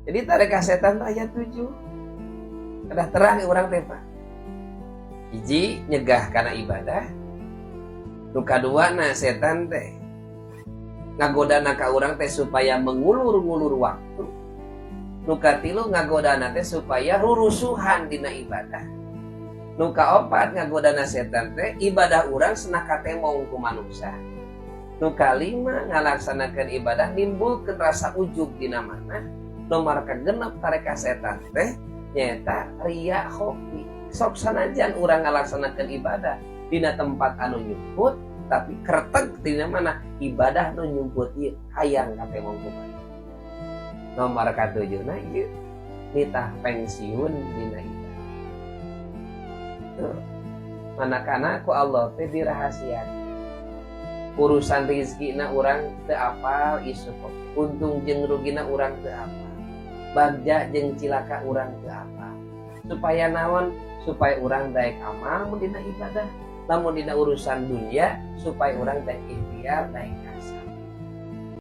Jadi tarik setan ayat 7 kedah terang orang teh Pak. Hiji nyegah karena ibadah. Nu kadua na setan teh ngagodana ka urang teh supaya mengulur-ngulur waktu. Nu katilu ngagodana teh supaya rurusuhan dina ibadah. Nu kaopat ngagodana setan teh ibadah urang cenah katemong ku manusia. Nu kalima ngalaksanakeun ibadah nimbulkeun rasa ujub dina manah. Nomor kagenep tareka setan teh nyaeta ria hoki. Sok sanajan urang ngalaksanakeun ibadah dina tempat anu nyumput tapi kerteg dina mana ibadah nu nyumput ieu hayang katemong ku manusia. Nomor katujuna ieu nitah pensiun dina ibadah. Tuh. Manakana ku Allah teh dirahasiakeun. Urusan rizkina urang teu apal isu kok. Untung jeung rugina urang teu apal. Bagja jeung cilaka urang teu apal. Supaya naon? Supaya urang daek amal mun dina ibadah. Lamun dina urusan dunia supaya urang daek ikhtiar daek